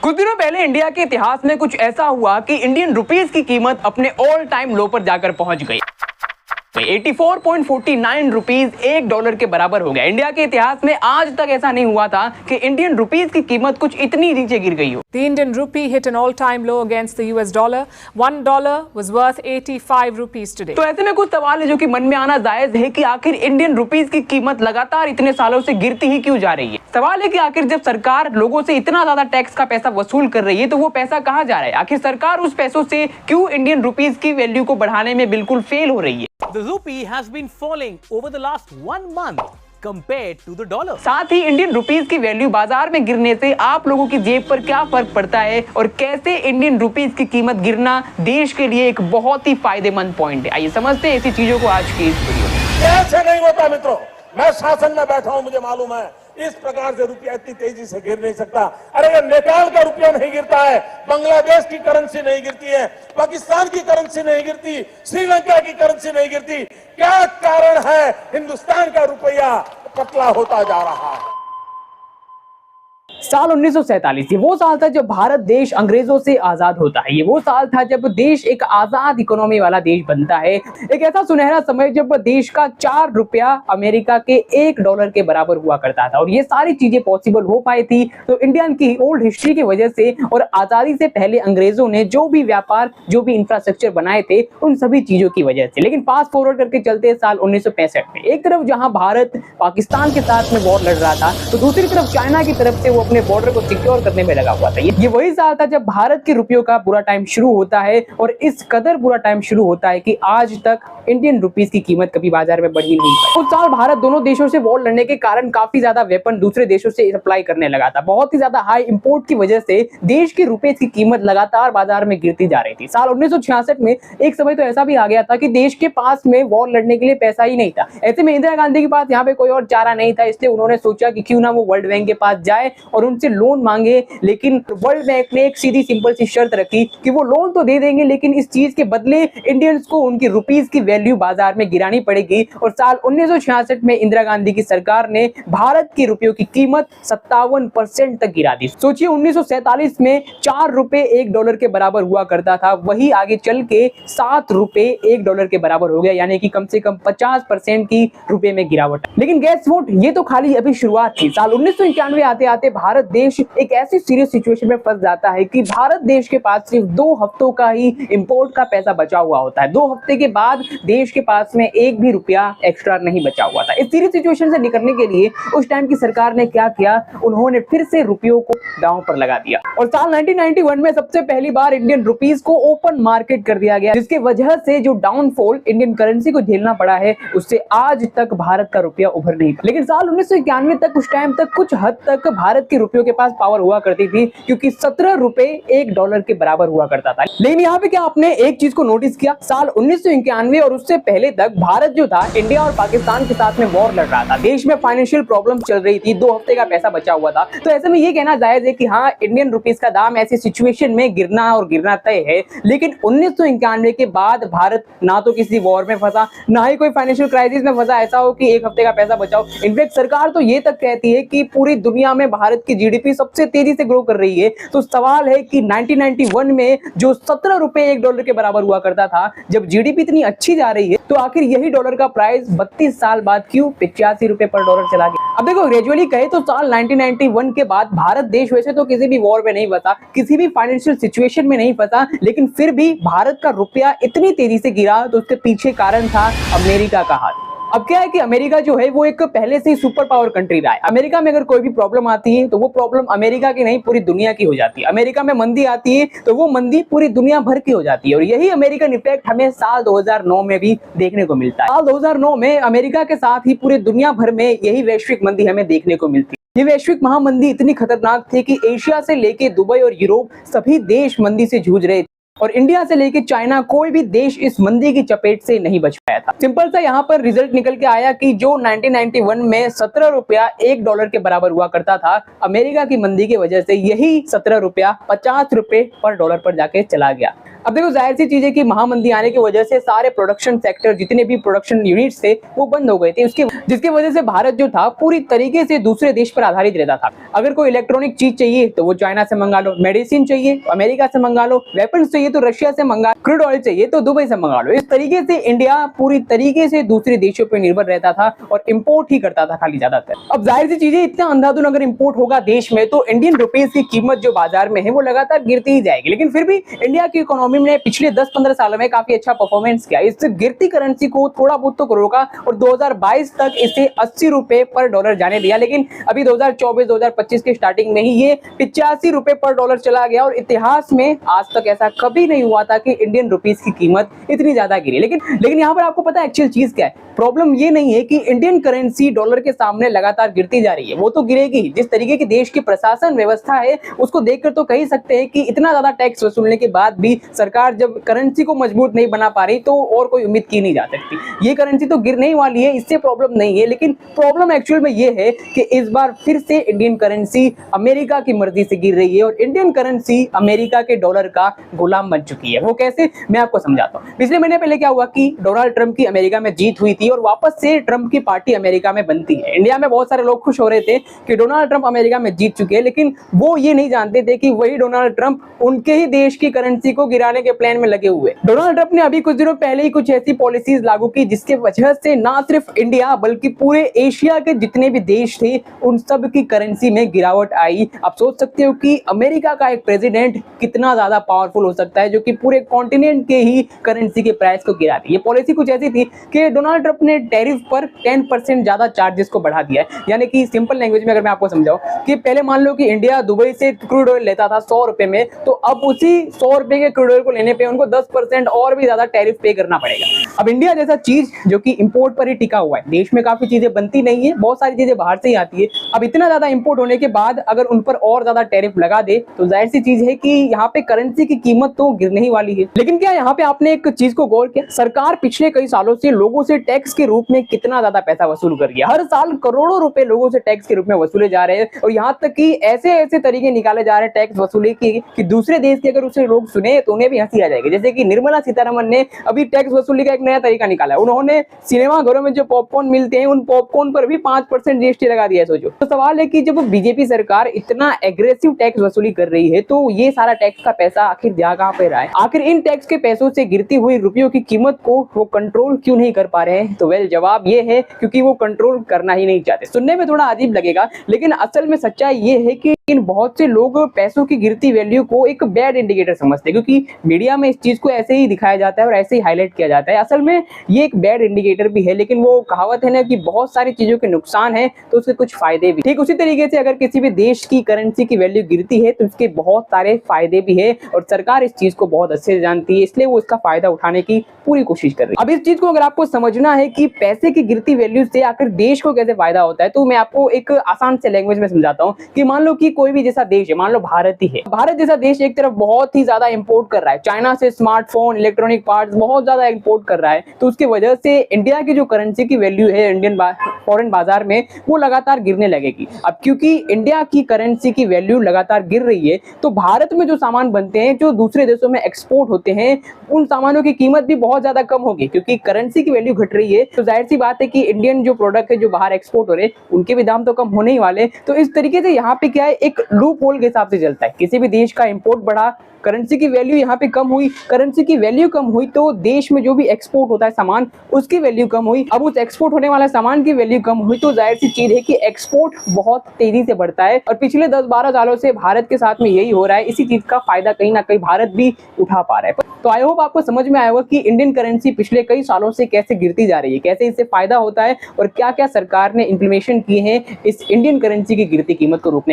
कुछ दिनों पहले इंडिया के इतिहास में कुछ ऐसा हुआ कि इंडियन रुपीस की कीमत अपने ऑल टाइम लो पर जाकर पहुंच गई। 84.49 रुपीज $1 के बराबर हो गया। इंडिया के इतिहास में आज तक ऐसा नहीं हुआ था कि इंडियन रुपीस की कीमत कुछ इतनी नीचे गिर गई हो। The Indian rupee hit an all-time low against the US dollar. $1 was worth 85 rupees today. तो ऐसे में कुछ सवाल है जो कि मन में आना जायज है कि आखिर इंडियन रुपीस की कीमत लगातार इतने सालों से गिरती ही क्यों जा रही है। सवाल है कि आखिर जब सरकार लोगों से इतना ज्यादा टैक्स का पैसा वसूल कर रही है तो वो पैसा कहाँ जा रहा है। आखिर सरकार उस पैसों से क्यों इंडियन रुपीस की वैल्यू को बढ़ाने में बिल्कुल फेल हो रही है। The rupee has been falling over the last 1 month compared to the dollar. साथ ही इंडियन रुपीस की वैल्यू बाजार में गिरने से आप लोगों की जेब पर क्या फर्क पड़ता है और कैसे इंडियन रुपीस की कीमत गिरना देश के लिए एक बहुत ही फायदेमंद पॉइंट है। आइए समझते हैं ऐसी चीजों को आज की इस वीडियो में। ऐसे नहीं होता मित्रों, मैं शासन में बैठा हूं, मुझे मालूम है इस प्रकार से रुपया इतनी तेजी से गिर नहीं सकता। अरे ये नेपाल का रुपया नहीं गिरता है, बांग्लादेश की करेंसी नहीं गिरती है, पाकिस्तान की करेंसी नहीं गिरती, श्रीलंका की करेंसी नहीं गिरती। क्या कारण है हिंदुस्तान का रुपया पतला होता जा रहा है? साल 1947 ये वो साल था जब भारत देश अंग्रेजों से आजाद होता है। ये वो साल था जब देश एक आजाद इकोनॉमी वाला देश बनता है। एक ऐसा सुनहरा समय जब देश का 4 रुपया अमेरिका के $1 के बराबर हुआ करता था और ये सारी चीजें पॉसिबल हो पाई थी तो इंडियन की ओल्ड हिस्ट्री की वजह से और आजादी से पहले अंग्रेजों ने जो भी व्यापार जो भी इंफ्रास्ट्रक्चर बनाए थे उन सभी चीजों की वजह से। लेकिन फास्ट फॉरवर्ड करके चलते साल 1965 में एक तरफ जहां भारत पाकिस्तान के साथ में वॉर लड़ रहा था तो दूसरी तरफ चाइना की तरफ से वो अपने बॉर्डर को सिक्योर करने में लगा हुआ था। ये वही साल था जब भारत के रुपयों का बुरा टाइम शुरू होता है और इस कदर बुरा टाइम शुरू होता है कि आज तक इंडियन रुपीस की कीमत कभी बाजार में बढ़ी नहीं। उस साल भारत दोनों देशों से वॉर लड़ने के कारण काफी ज्यादा वेपन दूसरे देशों से सप्लाई करने लगा था। बहुत ही ज्यादा हाई इंपोर्ट की वजह से देश के रुपये की कीमत लगातार बाजार में गिरती जा रही थी। साल 1966 में एक समय तो ऐसा भी आ गया था कि देश के पास में वॉर लड़ने के लिए पैसा ही नहीं था। ऐसे में इंदिरा गांधी के पास यहाँ पे कोई और चारा नहीं था, इसलिए उन्होंने सोचा कि क्यों ना वो वर्ल्ड बैंक के पास जाए और उनसे लोन मांगे। लेकिन वर्ल्ड बैंक ने एक सीधी सिंपल सी शर्त रखी कि वो लोन तो दे देंगे लेकिन इस चीज के बदले इंडियंस को उनकी रुपीस की वैल्यू बाजार में गिरानी पड़ेगी। और साल 1966 में इंदिरा गांधी की सरकार ने भारत के रुपयों की कीमत 57% तक गिरा दी। सोचिए 1947 में 4 रुपए $1 के बराबर हुआ करता था, वही आगे चल के 7 रुपए $1 के बराबर हो गया, यानी कि कम से कम 50% की रुपए में गिरावट। लेकिन गैस वोट ये तो खाली अभी शुरुआत थी। साल 1991 आते आते भारत देश एक ऐसी सीरियस सिचुएशन में फंस जाता है कि भारत देश के पास सिर्फ 2 हफ्तों का ही इंपोर्ट का पैसा बचा हुआ होता है। 2 हफ्ते के बाद देश के पास में एक भी रुपया एक्स्ट्रा नहीं बचा हुआ था। इस सीरियस सिचुएशन से निकलने के लिए उस टाइम की सरकार ने क्या किया, उन्होंने फिर से रुपयों को दांव पर लगा दिया और साल 1991 में सबसे पहली बार इंडियन रुपीस को ओपन मार्केट कर दिया गया, जिसके वजह से जो डाउनफॉल इंडियन करेंसी को झेलना पड़ा है उससे आज तक भारत का रुपया उभर नहीं पाया। लेकिन साल 1991 तक उस टाइम तक कुछ हद तक भारत के रुपयों के पास पावर हुआ करती थी क्योंकि 17 रुपए $1 के बराबर हुआ करता था। लेकिन यहाँ पे क्या आपने एक चीज को नोटिस किया, साल 1991 और उससे पहले तक भारत जो था इंडिया और पाकिस्तान के साथ में वॉर लड़ रहा था। देश में फाइनेंशियल प्रॉब्लम चल रही थी, 2 हफ्ते का पैसा बचा हुआ था। तो ऐसे में ये कहना जायज है कि हाँ इंडियन रुपीस का दाम ऐसी सिचुएशन में गिरना और गिरना तय है। लेकिन 1991 के बाद भारत ना तो किसी वॉर में फंसा, ना ही कोई फाइनेंशियल क्राइसिस में फंसा ऐसा हो कि 1 हफ्ते का पैसा बचाओ। इनफैक्ट सरकार तो ये तक कहती है कि पूरी दुनिया में भारत की जीडीपी सबसे तेजी से ग्रो कर रही है। तो सवाल है कि 1991 में जो 17 रुपए $1 के बराबर हुआ करता था, जब जीडीपी इतनी अच्छी जा रही है तो आखिर यही डॉलर का प्राइस 32 साल बाद क्यों 85 रुपए पर डॉलर चला गया। अब देखो ग्रेजुअली कहे तो साल 1991 के बाद भारत देश वैसे तो किसी भी वॉर में नहीं फंसा, किसी भी फाइनेंशियल सिचुएशन में नहीं फंसा, लेकिन फिर भी भारत का रुपया इतनी तेजी से गिरा तो उसके पीछे कारण था अमेरिका का हाथ। अब क्या है कि अमेरिका जो है वो एक पहले से ही सुपर पावर कंट्री रहा है। अमेरिका में अगर कोई भी प्रॉब्लम आती है तो वो प्रॉब्लम अमेरिका की नहीं पूरी दुनिया की हो जाती है। अमेरिका में मंदी आती है तो वो मंदी पूरी दुनिया भर की हो जाती है और यही अमेरिकन इफेक्ट हमें साल 2009 में भी देखने को मिलता है। साल 2009 में अमेरिका के साथ ही पूरी दुनिया भर में यही वैश्विक मंदी हमें देखने को मिलती है। ये वैश्विक महामंदी इतनी खतरनाक थी कि एशिया से लेके दुबई और यूरोप सभी देश मंदी से जूझ रहे थे। और इंडिया से लेकर चाइना कोई भी देश इस मंदी की चपेट से नहीं बच पाया था। सिंपल सा यहाँ पर रिजल्ट निकल के आया कि जो 1991 में 17 रुपया $1 के बराबर हुआ करता था, अमेरिका की मंदी की वजह से यही 17 रुपया 50 रुपए पर डॉलर पर जाके चला गया। अब देखो जाहिर सी चीज है कि महामंदी आने की वजह से सारे प्रोडक्शन सेक्टर, जितने भी प्रोडक्शन यूनिट्स थे वो बंद हो गए थे, जिसकी वजह से भारत जो था पूरी तरीके से दूसरे देश पर आधारित रहता था। अगर कोई इलेक्ट्रॉनिक चीज चाहिए तो वो चाइना से मंगा लो, मेडिसिन चाहिए अमेरिका से मंगा लो, वेपन्स चाहिए तो रशिया से मंगा, क्रूड ऑयल चाहिए तो दुबई से मंगा लो। इस तरीके से इंडिया पूरी तरीके से दूसरे देशों पर निर्भर रहता था और इम्पोर्ट ही करता था खाली ज्यादातर। अब जाहिर सी चीजें, इतना अंधाधुन अगर इम्पोर्ट होगा देश में तो इंडियन रुपीज की कीमत जो बाजार में है वो लगातार गिरती ही जाएगी। लेकिन फिर भी इंडिया की इकोनॉमी ने पिछले 10-15 सालों में काफी अच्छा परफॉर्मेंस किया। इस गिरती करेंसी को थोड़ा बहुत तो रोका और 2022 तक इसे 80 रुपए पर डॉलर जाने दिया, लेकिन अभी 2024-2025 के स्टार्टिंग में ही ये 85 रुपए पर डॉलर चला गया और इतिहास में आज तक ऐसा कभी नहीं हुआ था कि इंडियन रुपीस की कीमत इतनी ज्यादा गिरी। लेकिन यहाँ पर आपको पता है एक्चुअल चीज क्या है? प्रॉब्लम ये नहीं है कि इंडियन करेंसी डॉलर के सामने लगातार गिरती जा रही है, वो तो गिरेगी। जिस तरीके की देश की प्रशासन व्यवस्था है उसको देखकर तो कह ही सकते हैं कि इतना ज्यादा टैक्स वसूलने के बाद भी सरकार जब करेंसी को मजबूत नहीं बना पा रही तो और कोई उम्मीद की नहीं जा सकती। ये करेंसी तो गिरने ही वाली है, इससे प्रॉब्लम नहीं है। लेकिन प्रॉब्लम एक्चुअल में ये है कि इस बार फिर से इंडियन करेंसी अमेरिका की मर्जी से गिर रही है और इंडियन करेंसी अमेरिका के डॉलर का गुलाम बन चुकी है। वो कैसे, मैं आपको समझाता हूँ। पिछले महीने पहले क्या हुआ कि डोनाल्ड ट्रंप की अमेरिका में जीत हुई थी और वापस से ट्रंप की पार्टी अमेरिका में बनती है। इंडिया में बहुत सारे लोग खुश हो रहे थे कि डोनाल्ड ट्रंप अमेरिका में जीत चुके हैं, लेकिन वो ये नहीं जानते थे कि वही डोनाल्ड ट्रंप उनके ही देश की करेंसी को गिराने के प्लान में लगे हुए। डोनाल्ड ट्रंप ने अभी कुछ दिनों पहले ही कुछ ऐसी पॉलिसीज लागू की जिसके वजह से ना सिर्फ इंडिया बल्कि पूरे एशिया के जितने भी देश थे उन सब की करेंसी में गिरावट आई। आप सोच सकते हो कि अमेरिका का एक प्रेसिडेंट कितना ज्यादा पावरफुल हो सकता है जो कि पूरे कॉन्टिनेंट के ही करेंसी के प्राइस को गिरा दी। ये पॉलिसी कुछ ऐसी थी कि डोनाल्ड ट्रंप ने टैरिफ पर 10% ज्यादा चार्जेस को बढ़ा दिया है। यानी कि सिंपल लैंग्वेज में अगर मैं आपको समझाऊं कि पहले मान लो कि इंडिया दुबई से क्रूड ऑयल लेता था 100 रुपए में, तो अब उसी 100 रुपए के क्रूड ऑयल को लेने पे उनको 10% और भी ज्यादा टैरिफ पे करना पड़ेगा। अब इंडिया जैसा चीज जो कि इंपोर्ट पर ही टिका हुआ है, देश में काफी चीजें बनती नहीं है, बहुत सारी चीजें बाहर से ही आती है। अब इतना ज्यादा इंपोर्ट होने के बाद अगर उन पर और ज्यादा टैरिफ लगा दे तो जाहिर सी चीज है कि यहाँ पे करेंसी की कीमत तो गिरने ही वाली है। लेकिन क्या यहाँ पे आपने एक चीज को गौर किया, सरकार पिछले कई सालों से लोगों से टैक्स के रूप में कितना ज्यादा पैसा वसूल कर रही है। हर साल करोड़ों रुपए लोगों से टैक्स के रूप में वसूले जा रहे हैं और यहाँ तक कि ऐसे तरीके निकाले जा रहे हैं टैक्स वसूली की कि दूसरे देश के अगर उसे लोग सुने तो उन्हें भी हंसी आ जाएगी। जैसे कि निर्मला सीतारमण ने अभी टैक्स वसूली का एक नया तरीका निकाला है। उन्होंने सिनेमा घरों में जो पॉपकॉर्न मिलते हैं उन पॉपकॉर्न पर भी 5% जीएसटी लगा दिया है। सोचो, तो सवाल है कि जब बीजेपी सरकार इतना एग्रेसिव टैक्स वसूली कर रही है तो ये सारा टैक्स का पैसा आखिर जा कहां पे रहा है? आखिर इन टैक्स के पैसों से गिरती हुई रुपयों की कीमत को वो कंट्रोल क्यों नहीं कर पा रहे हैं? तो वेल जवाब ये है क्योंकि वो कंट्रोल करना ही नहीं चाहते। सुनने में थोड़ा अजीब लगेगा लेकिन असल में सच्चाई ये है कि बहुत से लोग पैसों की गिरती वैल्यू को एक बैड इंडिकेटर समझते हैं, क्योंकि मीडिया में इस चीज को ऐसे ही दिखाया जाता है और ऐसे ही हाईलाइट किया जाता है। असल में ये एक बैड इंडिकेटर भी है, लेकिन वो कहावत है ना कि बहुत सारी चीजों के नुकसान है तो उसके कुछ फायदे भी। ठीक उसी तरीके से अगर किसी भी देश की करेंसी की वैल्यू गिरती है तो उसके बहुत सारे फायदे भी है और सरकार इस चीज को बहुत अच्छे से जानती है, इसलिए वो इसका फायदा उठाने की पूरी कोशिश कर रही है। अब इस चीज को अगर आपको समझना है कि पैसे की गिरती वैल्यू से आखिर देश को कैसे फायदा होता है तो मैं आपको एक आसान से लैंग्वेज में समझाता हूँ कि मान लो कि कोई भी जैसा देश है, मान लो भारत ही है। भारत जैसा देश एक तरफ बहुत ही ज्यादा इंपोर्ट कर रहा है, चाइना से स्मार्टफोन, इलेक्ट्रॉनिक पार्ट्स बहुत ज्यादा इंपोर्ट कर रहा है, तो उसकी वजह से इंडिया की जो करेंसी की वैल्यू है इंडियन फॉरेन बाजार में वो लगातार गिरने लगेगी। अब क्योंकि इंडिया की करेंसी की वैल्यू लगातार गिर रही है तो भारत में जो सामान बनते हैं जो दूसरे देशों में एक्सपोर्ट होते हैं उन सामानों की कीमत भी बहुत ज्यादा कम होगी, क्योंकि करेंसी की वैल्यू घट रही है। तो जाहिर सी बात है कि इंडियन जो प्रोडक्ट है जो बाहर एक्सपोर्ट हो रहे हैं उनके भी दाम तो कम होने ही वाले। तो इस तरीके से यहाँ पे क्या है, एक लूप होल के हिसाब से चलता है। किसी भी देश का इंपोर्ट बढ़ा, करेंसी की वैल्यू यहाँ पे कम हुई, करेंसी की वैल्यू कम हुई तो देश में जो भी एक्सपोर्ट होता है सामान उसकी वैल्यू कम हुई। अब उस एक्सपोर्ट होने वाला सामान की वैल्यू कम हुई तो जाहिर सी चीज है कि एक्सपोर्ट बहुत तेजी से बढ़ता है और पिछले 10-12 सालों से भारत के साथ में यही हो रहा है। इसी चीज का फायदा कहीं ना कहीं भारत भी उठा पा रहा है। तो आई होप आपको समझ में आया होगा कि इंडियन करेंसी पिछले कई सालों से कैसे गिरती जा रही है, कैसे इससे फायदा होता है और क्या क्या सरकार ने इंप्लीमेशन किए हैं इस इंडियन करेंसी की गिरती कीमत को रोकने का।